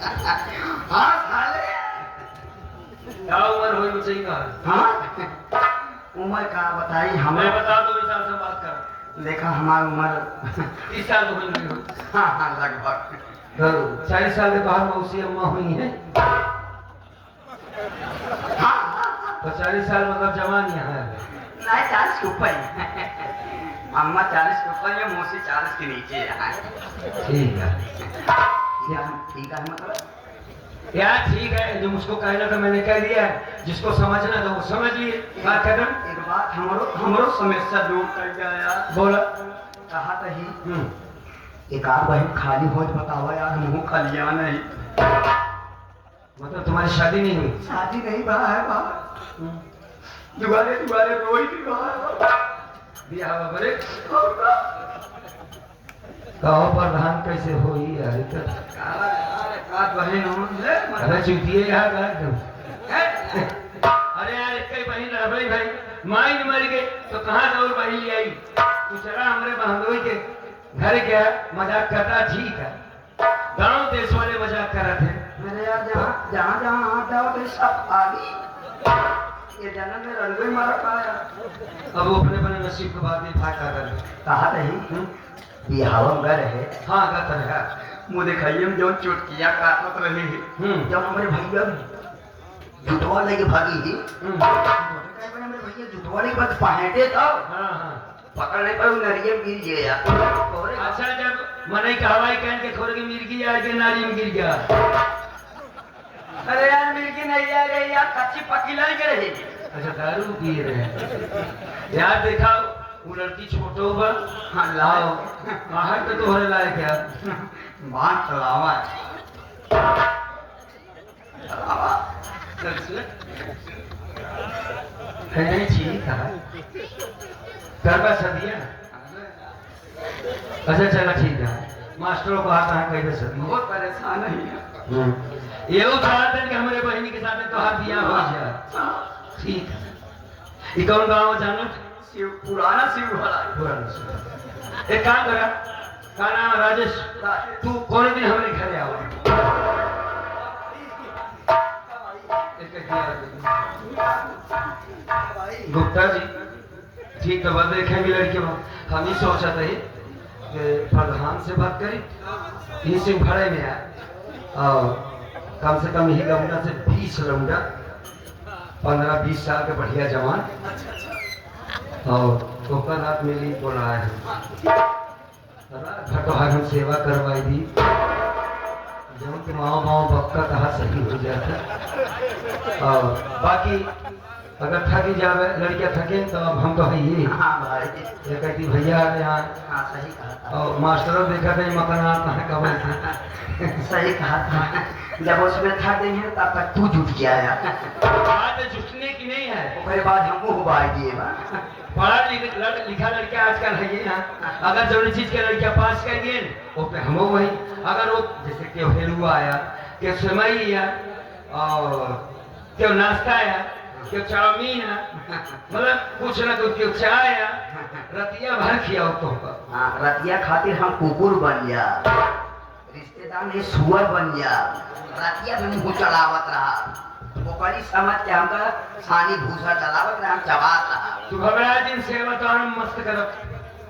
हाँ साले क्या उम्र हुई मुझे ही कहा। हाँ उम्र का बताई मैं हमें बता दो इस साल से बात कर। देखा हमारी उम्र 30 साल तो हुई नहीं हुई। हाँ हाँ लगभग 40 साल के बाहर मौसी अम्मा हुई है। हाँ तो 40 साल मतलब जवान यहाँ है। नहीं 40 के ऊपर अम्मा 40 के ऊपर है मौसी 40 के नीचे है ठीक है ठीक है मतलब यार ठीक है, जो मुझको कहना था मैंने कह दिया है, जिसको समझना था वो समझ लिए। बात खत्म। एक बात हमरो समस्या दूर कर गया बोला। कहा था ही एक आध बहन खाली हो बतावा यार हमको कलिया नहीं मतलब तुम्हारी शादी नहीं हुई? शादी नहीं बा है बा दुआरे दुआरे रोई भी बा बिया बरे कहो प्रधान कैसे होई यार एक आध बहन हो ले अरे चुतिए यार एकदम। अरे यार एक ही बहन रह भाई माई नहीं मर गई तो कहाँ से और बहन ले आई? तू चला हमारे बहनोई के घर गया मजाक करता ठीक है, गांव देश वाले मजाक कर रहे थे। मेरे यार जहाँ जहाँ जहाँ हाथ जाओ तो सब आगे ये जन्म में रंगोई मारा पाया अब वो अपने अपने नसीब के बाद भी फाका कर कहा नहीं बिहाव गर है हाँ कहता है मुँह दिखाइए हम जो चुटकिया काटत रहे हैं जब हमारे भैया जुटवा लेके भागी ही हमारे भैया जुटवा लेके बाद पहटे तब हाँ हाँ पकड़ने पर नरिये गिर गया। अच्छा जब मने का हवाई कहन के खोल के मिर्गी आ के नाली में गिर गया। अरे यार मिर्गी नहीं आ रही यार कच्ची पक्की लग रही। अच्छा दारू पी रहे हैं यार देखा वो लड़की छोटो बा हाँ लाओ बाहर तो तोहरे लायक यार बात चलावा नहीं ठीक है करवा सदिया। अच्छा चला ठीक है मास्टरों को आता है कैसे सदी बहुत परेशान है ये चाहते हैं कि हमारे बहनी के साथ तो हाथ दिया हो जाए। ठीक है ये कौन गाँव जानो? शिव पुराना शिव वाला पुराना शिव। एक काम करा का नाम राजेश तू कौन दिन हमारे घर आओ। गुप्ता जी ठीक तो बात देखे भी लड़के हम ही सोचा थे कि प्रधान से बात करी ये सिंह भाड़े में आए और कम से कम ही लौंडा से 20 लौंडा 15-20 साल के बढ़िया जवान और दोपहर रात में ली बोला है घटोहार हम सेवा करवाई दी जब कि माओ बक्का कहा सही हो जाता। और बाकी अगर थकी जावे लड़कियां थके तो अब हम तो है ये हाँ भाई ये कहती भैया यहाँ हाँ सही कहा और मास्टरों देखा थे मकान आता है कब से सही कहा था जब उसमें थक देंगे तब तक तू जुट गया यार बात जुटने की नहीं है उसके बाद हमको हुबाई दिए बा पढ़ा लिखा लड़का आजकल है ये ना अगर जो चीज के लड़कियां पास कर दिए वो पे हम वही अगर वो जैसे क्यों हेलुआ आया क्यों सेवई आया और क्यों नाश्ता आया क्यों चाउमीन है मतलब कुछ ना कुछ क्यों चाय आया रतिया भर खियाओ तो हाँ रतिया खातिर हम कुकुर बन जा रिश्तेदार नहीं सुअर बन जा रतिया में मुंह चढ़ावत रहा ओकरी समझ के हमका सानी भूसा चलावत रहा हम चबात रहा तू घबरा दिन सेवा तो हम मस्त करो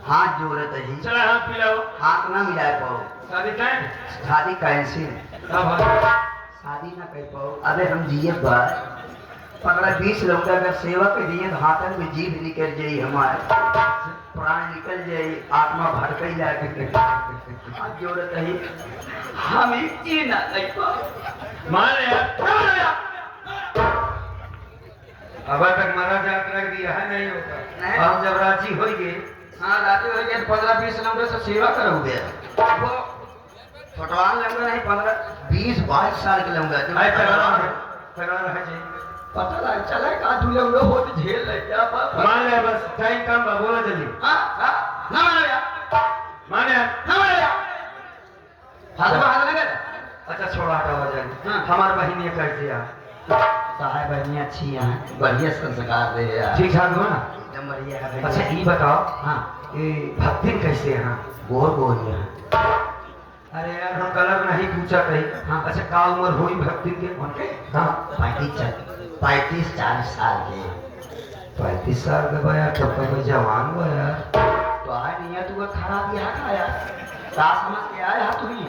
हाथ जोड़े तो ही चला हाथ मिलाओ हाथ ना मिलाए पाओ शादी टाइम शादी कैसे शादी ना कर पाओ अबे हम जिए बा 15-20 लोग अगर सेवा के दिए तो हाथन में जीभ निकल जाये हमारे प्राण निकल जाये आत्मा भड़कई जाके हाथ जोड़े तो ही हम ही ना कर पाओ मारे अब तक महाराज जात रख दिया है नहीं होता हम जब राजी हो गए हाँ राजी हो गए 15-20 नंबर से सेवा करोगे वो छोटवान लंगा नहीं 15-20-22 साल के लंगा पता लग चला का तू लंगा हो तो झेल ले जा मान ले बस टाइम कम बा बोला जल्दी हां ना मानो यार मान यार ना मानो यार हाथ लगा अच्छा छोड़ा हटा हो जाए हमार बहन ये कर दिया साहब बहनी अच्छी है बढ़िया संस्कार दे यार ठीक ठाक हो ना एकदम बढ़िया है अच्छा ये बताओ हाँ ये भक्ति कैसे हैं गोर गोर है अरे यार हम कलर नहीं पूछा कहीं। हाँ। अच्छा का उम्र हुई भक्ति के? उनके हाँ 35-40 साल के। 35 साल का बा यार, तब तो कोई जवान हुआ यार। तो आए नहीं है तू खराब यहाँ खाया का समझ के आया तू ही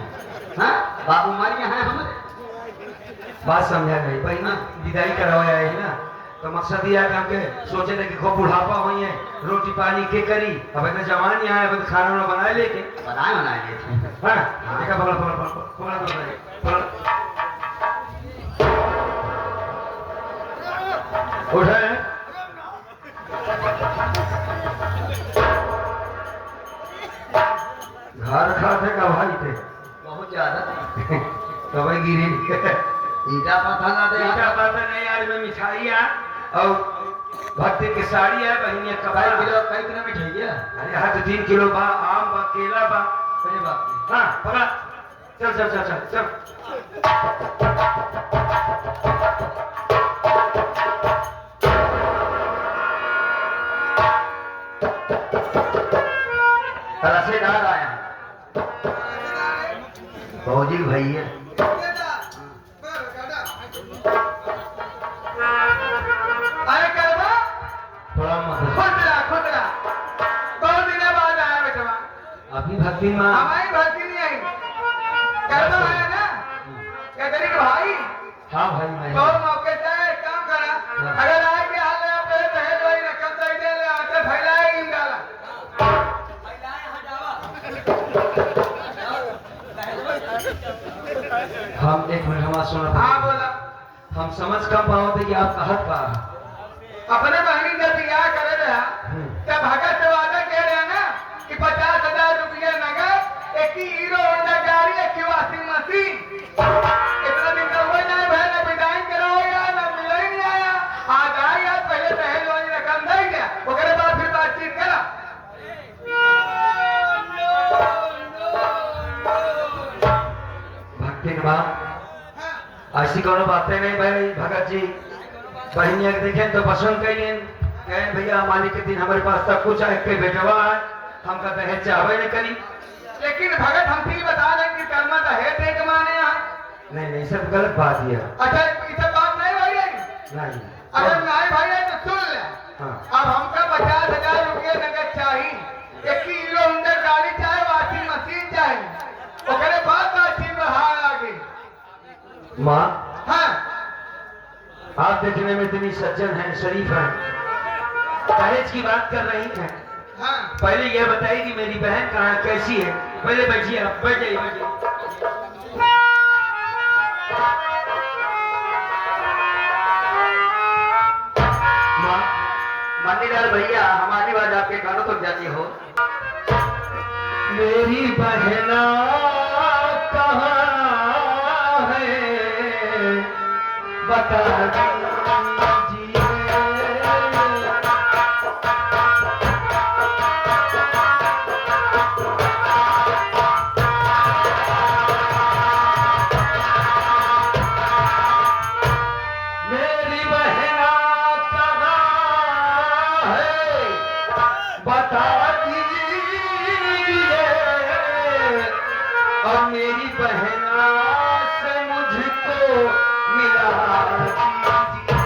हाँ बाबू मर यहाँ है हमारे। बात समझा नहीं भाई ना, विदाई करवाया है ना, तो मकसद ये है कि हमके सोचे थे कि खूब बुढ़ापा हुई है, रोटी पानी के करी, अब इतना जवान यहाँ है, अब तो खाना वाना बनाए लेके। बनाए लिए थे। हाँ देखा, पकड़ पकड़ पकड़ पकड़ पकड़ पकड़ उठे। घर खाते का भाई थे बहुत ज्यादा कभी गिरी ईटा पत्थर ना दे ईटा पता नहीं यार, में मिठाई है और भक्ति की साड़ी है, बहनिया कपड़ा। कई किलो मिठाई है। अरे यहाँ तो 3 किलो बा, आम बा, केला बा। अरे बाप रे। हाँ पकड़ा, चल चल चल चल चल। तहसीलदार आया फौजी भैया। अरे करवा थोड़ा मत खुदरा बहुत दिन बाद आया बेटवा। अभी भक्ति माँ हमारी भर्ती नहीं आई। करवा आया ना कहते कि भाई हाँ भाई मैं बहुत मौके से एक काम करा, अगर आए के हाल में पहले पहले वही रकम दे दे ले आते फैलाए इन डाला। हम एक मिनट हमारा सुना था। हाँ बोला हम समझ कम पाओ थे कि आप कहत का अपने बहनी जब बियाह करे रहा तब भगत से वादा कह रहे ना कि 50,000 रुपया नगद, एक ही हीरो होंडा गाड़ी, एक ही वॉशिंग मशीन। इतना दिन का हुआ नहीं भाई, ना विदाई कराया ना मिला ही नहीं आया। आज आया पहले पहले वाली रकम दे गया, उसके बाद फिर बातचीत करा। भक्ति के बाद ऐसी कोनो बातें नहीं भाई। भगत जी बहनिया के देखें तो पसंद करिए, कहें भैया मालिक के दिन हमारे पास सब कुछ है, के बेटवा है, हम कहते हैं चाहवे नहीं करी। लेकिन भगत हम भी बता रहे कि कर्मा दहेज दे के माने यहाँ। नहीं नहीं सब गलत बात है। अच्छा ये सब बात नहीं भाई है। नहीं अगर नहीं भाई है तो सुन ले। हाँ अब हमका 50,000 रुपये नगद चाहिए, एक ही हीरो होंडा गाड़ी चाहे, वॉशिंग मशीन चाहे, उसके बाद बातचीत बढ़ा आगे। माँ हाँ आप देखने में इतनी सज्जन है, शरीफ है, दहेज की बात कर रही हैं। हाँ पहले यह बताइए कि मेरी बहन कहाँ कैसी है। पहले बैठिए, आप बैठ जाइए बैठ जाइए। माँ मंडीदार भैया हमारी बात आपके कानों तक जाती हो। मेरी बहना कहाँ है बता दीजिए। मेरी बहना कहाँ है बता दीजिए, और मेरी बहना से मुझको मिला दीजिए।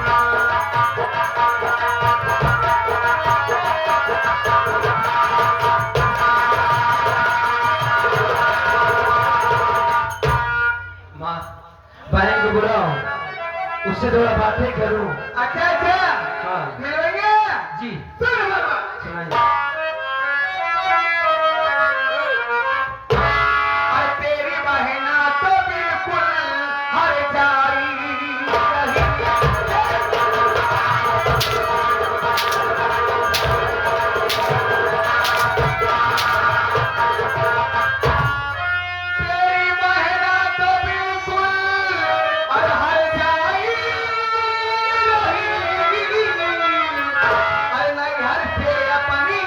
माँ बहन को बुलाओ, उससे थोड़ा बातें करूं। अच्छा अच्छा हाँ मिलेंगे जी सुन हमारी बात। सुनाइए। और तेरी बहना तो बिल्कुल हर जाई रही। तेरी बहना तो बिल्कुल और हर जाई रही। अरे नहीं हर से अपनी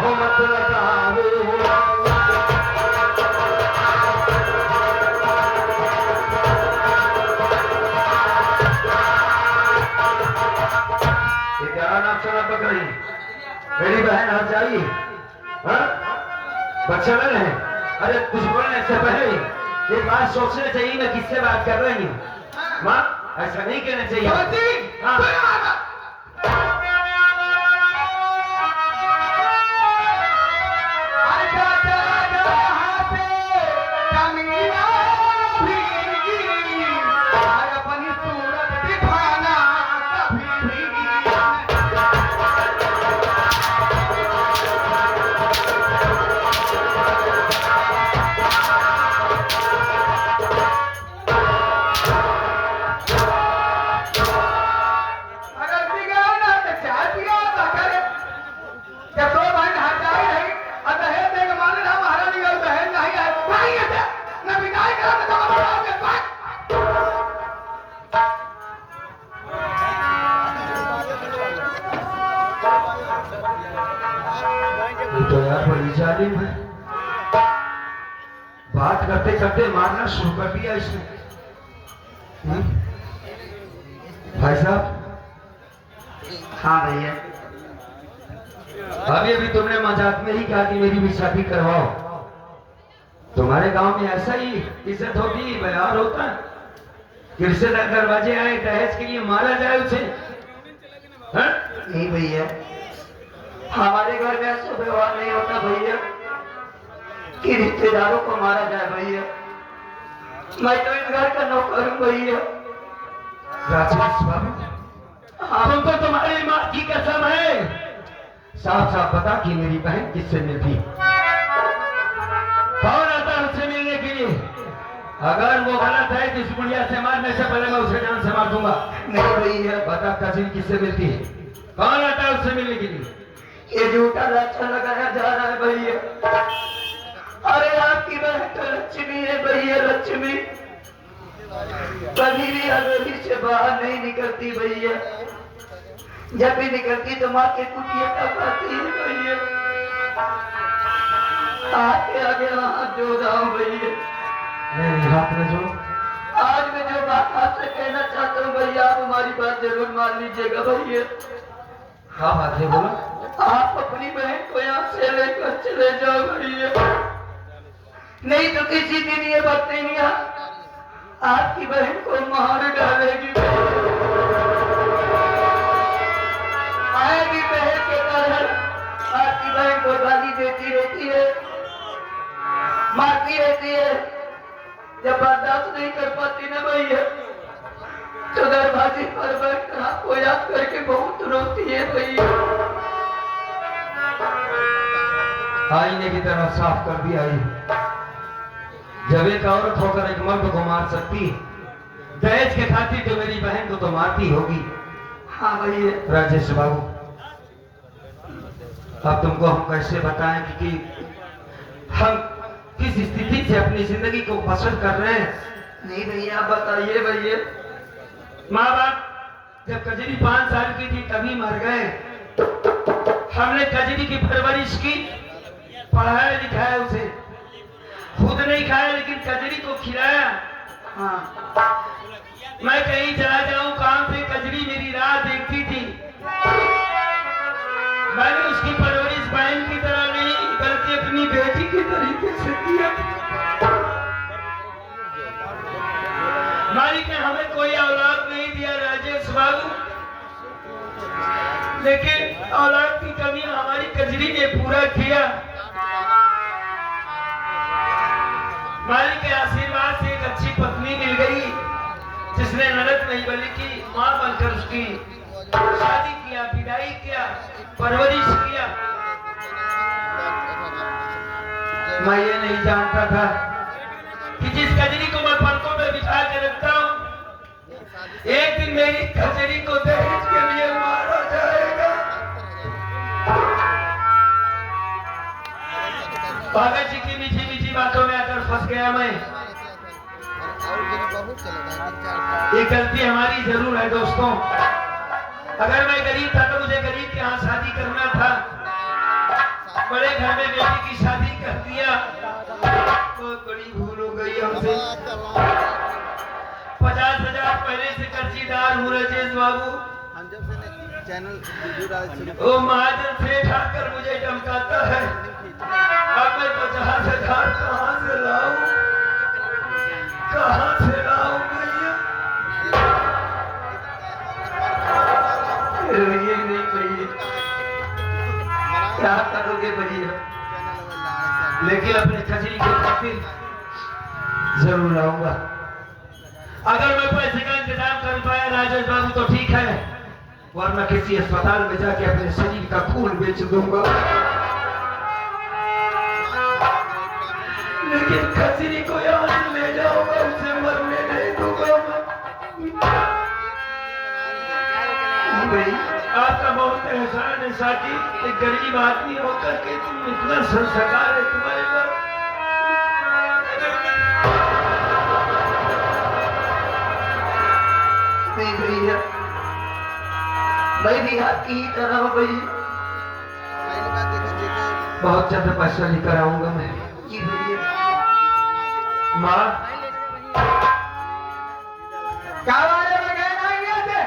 मत लगावे क्या नाम चला पकड़ी मेरी बहन हर जाइए बच्चे में है। अरे कुछ बोलने से पहले ये बात सोचना चाहिए मैं किससे बात कर रही हूँ माँ ऐसा नहीं कहना चाहिए। हाँ तो यार बड़ी जालिम है बात करते करते मारना शुरू कर दिया इसने। भाई साहब हाँ भैया अभी अभी तुमने मजाक में ही कहा कि मेरी भी शादी करवाओ। तुम्हारे गांव में ऐसा ही इज्जत होती व्यवहार होता है कि रिश्तेदार दरवाजे आए दहेज के लिए मारा जाए उसे। नहीं भैया हमारे घर में ऐसा व्यवहार नहीं होता भैया कि रिश्तेदारों को मारा जाए भैया। मैं तो इस घर का नौकर हूँ भैया। राजेश बाबू तुमको तुम्हारी माँ की कसम है साफ साफ बता कि मेरी बहन किससे मिलती कौन आता है उससे मिलने के लिए। अगर वो गलत है तो इस बुढ़िया से मारने से पहले मैं उसे जान से मार दूंगा। नहीं भैया बता कजिन किससे मिलती है कौन आता है उससे मिलने के लिए। ये झूठा लाचा लगाया जा रहा है भैया। अरे आपकी बहन तो लक्ष्मी है भैया लक्ष्मी कभी भी हवेली से बाहर नहीं निकलती भैया। जब भी निकलती तो माँ के कुटिया तक आती है भैया। आगे आगे हाथ जोड़ रहा हूँ भैया। नहीं हाथ में जो आज मैं जो बात आपसे कहना चाहता हूँ भैया आप हमारी बात जरूर मान लीजिएगा भैया। हाँ बात है बोलो। आप अपनी बहन को यहाँ से लेकर चले जाओ भैया नहीं तो किसी दिन ये बत्तियाँ आपकी बहन को मार डालेगी। आएगी बहन के कारण आपकी बहन को गाली देती रहती है मारती रहती है। जब बर्दाश्त नहीं कर पाती ना भैया तो दरवाजे पर बैठकर आपको याद करके बहुत रोती है भैया। आईने की तरह साफ कर दिया जब एक औरत होकर एक मर्द को मार सकती दहेज के खातिर तो मेरी बहन को तो मारती होगी। हाँ भैया राजेश बाबू अब तुमको हम कैसे बताएं कि हम किस स्थिति से अपनी जिंदगी को बसर कर रहे हैं। नहीं भैया आप बताइए भैया। माँ बाप जब कजरी 5 साल की थी तभी मर गए। हमने कजरी की परवरिश की पढ़ाया लिखाया उसे खुद नहीं खाया लेकिन कजरी को खिलाया। हाँ मैं कहीं चला जाऊं काम से कजरी मेरी राह देखती थी। मैंने उसकी परवरिश बहन की तरह नहीं बल्कि अपनी बेटी के तरीके से किया। मालिक ने हमें कोई औलाद नहीं दिया राजेश बाबू लेकिन औलाद की कमी हमारी कजरी ने पूरा किया। मालिक के आशीर्वाद से एक अच्छी पत्नी मिल गई जिसने ननद नहीं बल्कि मां बनकर उसकी शादी किया विदाई किया परवरिश किया। मैं ये नहीं जानता था कि जिस कजरी को मैं पलकों में बिठा के रखता हूँ एक दिन मेरी कजरी को दहेज के लिए मारा जाएगा। भगत जी की मीठी मीठी बातों में आकर फंस गया मैं। ये गलती हमारी जरूर है दोस्तों। अगर मैं गरीब था तो मुझे गरीब के यहाँ शादी करना था। बड़े घर में बेटी की शादी कर दिया, बहुत बड़ी भूल हो गई हमसे। 50,000 पहले से कर्जीदार हूँ राजेश बाबू। वो महाजन सेठ आकर मुझे धमकाता है, अब मैं 50,000 कहाँ से लाऊं, कहाँ से लाऊं भैया? ये नहीं चाहिए, क्या करोगे भैया? लेकिन अपने खजरी के खातिर जरूर लाऊंगा। अगर मैं पैसे का इंतजाम कर पाया राजेश बाबू तो ठीक है, वरना किसी अस्पताल में जाके अपने शरीर का खून बेच दूंगा। लेकिन खजरी को यहाँ से ले जाऊंगा, उसे मरने नहीं दूंगा मैं। आपका बहुत एहसान है साथी, एक गरीब आदमी होकर के तुम इतना संस्कार है तुम्हारे पास। नहीं भैया, मैं भी आपकी ही तरह हूँ भैया। बहुत ज्यादा पैसा लेकर आऊंगा मैं। जी भैया। माँ क्या वाले में गए ना ये थे?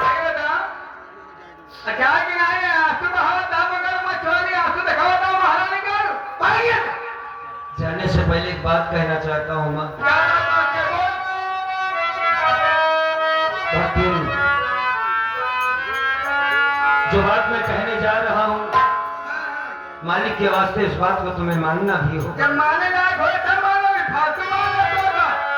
ये बता, क्या गिनाए हैं? आंसू बहाओ दाम अगर मछली आंसू दिखाओ दाम महारानी कर पाइए। जाने से पहले एक बात कहना चाहता हूँ माँ। क्या बात है बोल? जो बात मैं कहने जा रहा हूँ, मालिक के वास्ते इस बात को तुम्हें मानना भी होगा। जब माने लायक हो तब मानो, फालतू मानो तो बोल।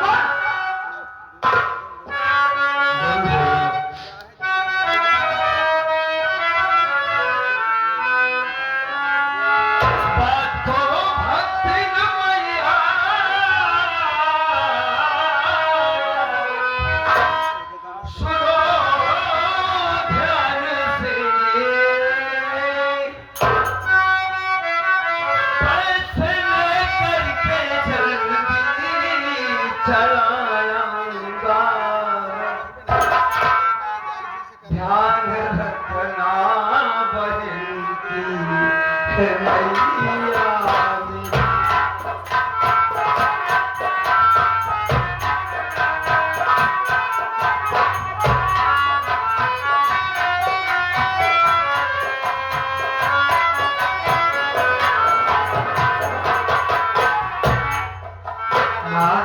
बात करो भक्ति न मैया, सुनो ध्यान से, पैसे लेकर के जल्दी चलाऊंगा, ध्यान रखना बहन की है मैया मेरी। माँ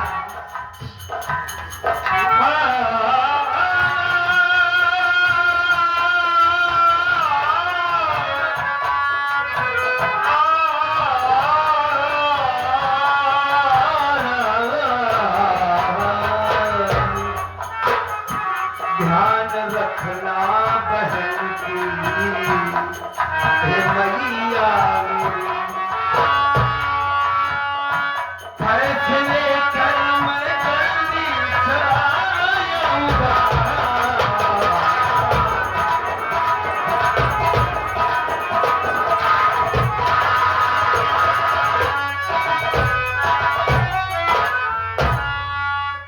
ध्यान रखना बहन की हे मैया मेरी। पैसे लेकर मैं जल्दी चलाऊंगा,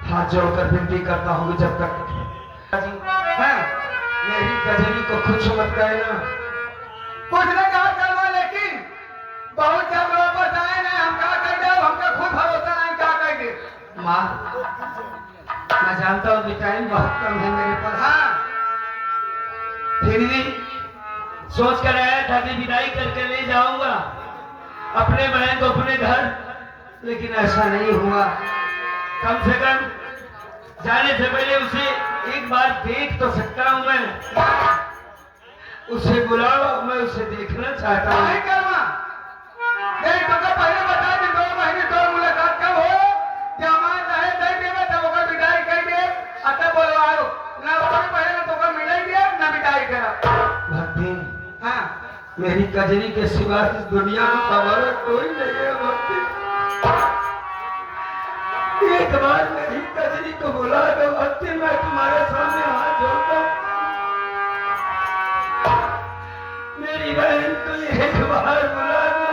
हाथ जोड़कर विनती करता हूँ जब तक हाँ, मेरी कजरी को कुछ मत कहना। कुछ ने कहा करवा, लेकिन बहुत जब वापस आए ना हम क्या कर दे, हमका खुद भरोसा नहीं क्या कर दे। माँ मैं जानता हूँ कि टाइम बहुत कम है मेरे पास, हाँ, फिर भी सोच कर आया था कि विदाई करके ले जाऊंगा अपने बहन को अपने घर, लेकिन ऐसा नहीं हुआ। कम से कम जाने से पहले उसे एक बार देख तो सकता हूँ मैं। उसे बुलाओ, मैं उसे देखना चाहता हूँ। नहीं करवा। नहीं तो का पहले बता दे 2 महीने तो मुलाकात कब हो, जब हमारे रहे दे देवे तब ओकर विदाई कर दे, अतः बोलवाओ ना ओकर पहले ना तो ओकर मिलाई दे ना विदाई करा। भक्ति हाँ, मेरी कजरी के सिवा इस दुनिया में हमारा कोई नहीं है। भक्ति एक बार मेरी कजरी को बुला दो भक्ति, मैं तुम्हारे सामने हाथ जोड़ता हूँ। मेरी बहन को एक बार बुला दो,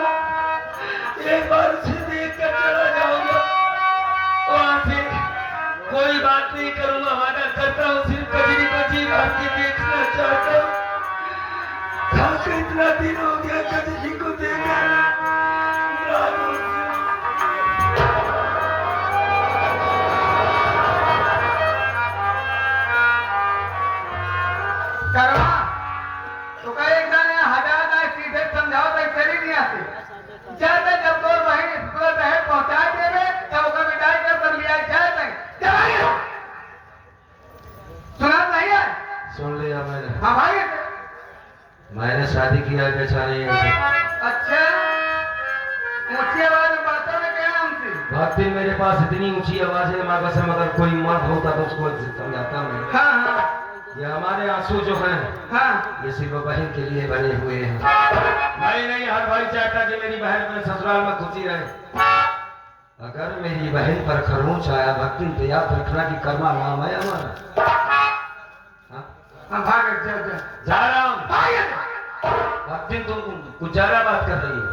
एक बार उसे देख कर चला जाऊंगा। वहां से कोई बात नहीं करूंगा, वादा करता हूँ, सिर्फ कजरी को जी भर के देखना चाहता हूँ। कितना दिन हो गया कभी जी को देखा कर्मा तो का एक जाने हजार आए सीधे समझाओ तो चली नहीं आती जाते जब तो बहन स्कूल बहन पहुंचा देवे तब का विदाई कर सब लिया जाए चलाइए सुना नहीं है सुन लिया मैंने हाँ भाई मैंने शादी किया बेचारे अच्छा ऊंची आवाज में बातों में क्या हमसे भक्ति मेरे पास इतनी ऊंची आवाज है माँ कसम अगर कोई मर्द होता तो उसको समझाता मैं हाँ हाँ ये हमारे आंसू जो हैं हाँ ये सिर्फ बहन के लिए बने हुए हैं भाई नहीं हर भाई चाहता कि मेरी बहन अपने ससुराल में खुशी रहे अगर मेरी बहन पर खरोंच आया भक्ति तो याद रखना कि कर्मा नाम है हमारा हाँ? हाँ भाग जा जा जा रहा हूँ भाग भक्ति तुम कुछ ज्यादा बात कर रही हो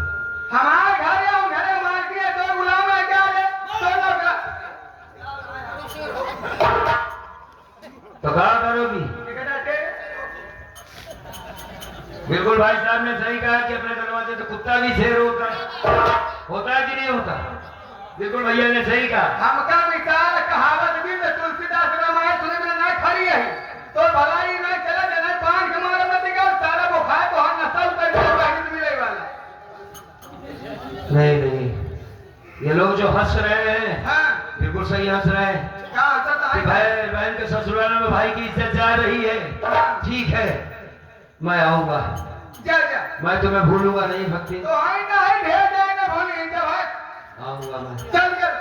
हमारे घर या घरे मार के दो गुलाम है क्या है तो लोग तो क्या करोगी बिल्कुल भाई साहब ने सही कहा कि अपने दरवाजे तो कुत्ता भी शेर होता है कि नहीं होता बिल्कुल भैया ने सही कहा हमका विचार कहावत भी में तुलसीदास रामायण सुने में ना खड़ी है तो भलाई ना चला जाना पान के मारे मत दिखाओ सारा बुखार तो हम नस्ल कर के बाहर मिले वाला नहीं नहीं ये लोग जो हंस रहे हैं हां बिल्कुल सही हंस रहे हैं क्या होता कि है भाई बहन के ससुराल में भाई की इज्जत जा रही है ठीक है मैं आऊंगा जा जा मैं तुम्हें भूलूंगा नहीं भक्ति तो आई ना है ढेर जाएगा भूल जा भाई आऊंगा मैं चल कर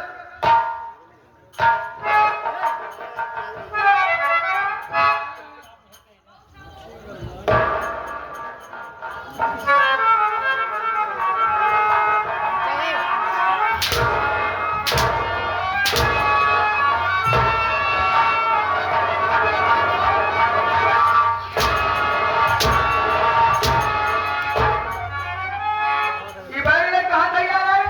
ये भाई ने कहा तैयार है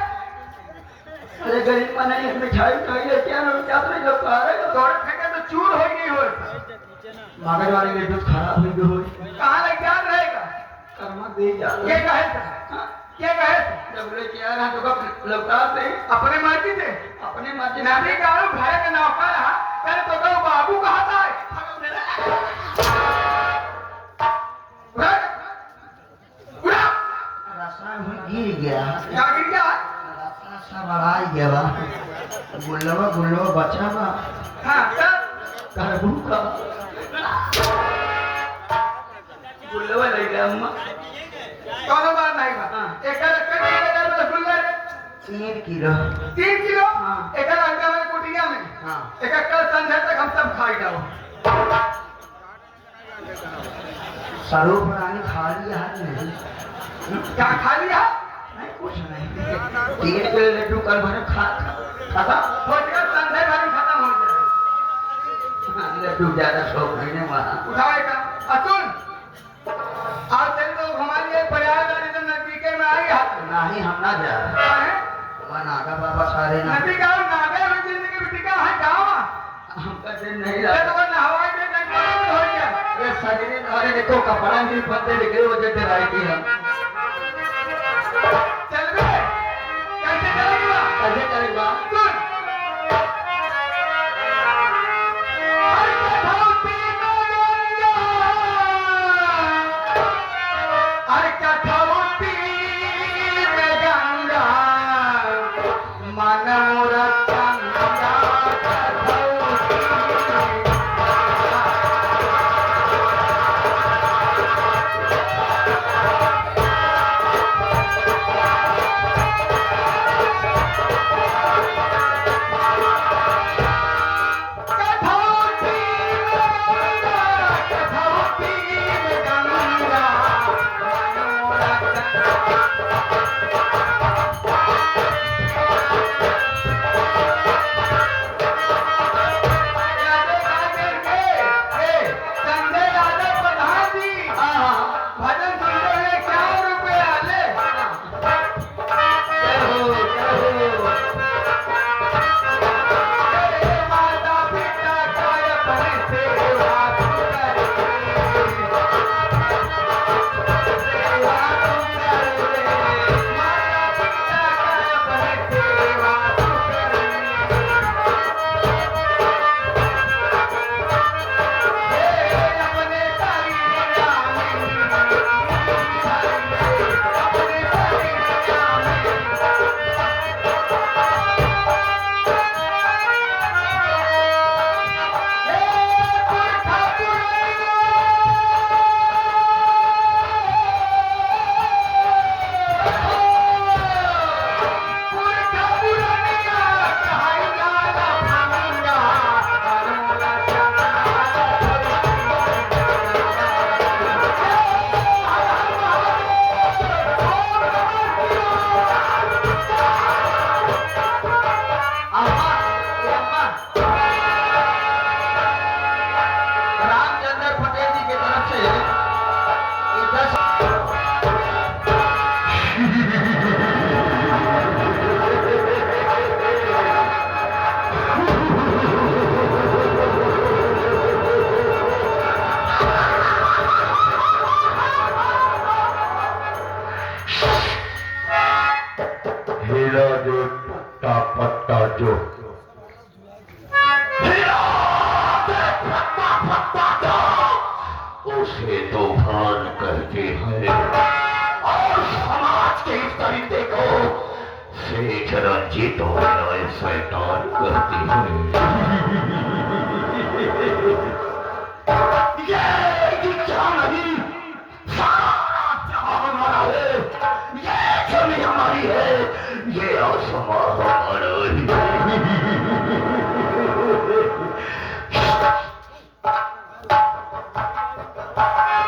अरे गरीब मने एक मिठाई खाई ले क्या ना क्या तो लोग आ रहे हो थोड़े फेंके तो चूर हो गई हो मगर वाली में दूध खराब हो गई हो कहाँ लग जा रहेगा कर्मा दे जा ये कहे था क्या कहे था जब ले क्या रहा तो कब लौटा दे अपने मर्जी से अपने मर्जी नानी का भाई का नौका रहा करे तो कहो बाबू कहा था रास्ता में गिर गया क्या गिर गया रास्ता सब बड़ा गया बा गुल्लो बचा बा हाँ तब करबू का गुल्लो ले गया अम्मा कौनो बात नहीं बा एक रसगुल्ला 3 किलो 3 किलो हाँ। एक अंडा में कुटिया में हाँ एक कल संध्या तक हम सब खाई जाओ स्वरूप रानी खा लिया है नहीं क्या खा लिया नहीं कुछ नहीं 3 किलो लड्डू कल भर खाता सोच कर संध्या भरी खत्म हो जाए लड्डू ज्यादा शौक है वहाँ उठाएगा अतुल आज चल तो हमारी एक प्रयागराज तो नजदीके में आई है नहीं हम ना जा क्या है वहाँ नागा बाबा सारे ना नदी गाँव नागे में जिंदगी बिटी का है गाँव हमका दिन नहीं ये लगा तो बस हवाई में कहीं हो गया ये सगरे नारे देखो कपड़ा नहीं पत्ते लिखे वो जैसे राई की हम चल बे कैसे चलेगा कैसे करेगा सुन हर कठौती में गंगा हर कठौती में गंगा मनोर चंगा कठौती शैतान कहते हैं और समाज के इस तरीके को सेठ रंजित ओबेरॉय शैतान कहते हैं। ये दीक्षा नहीं, सारा जहां हमारा है, ये जमीन हमारी है, ये आसमान हमारा है।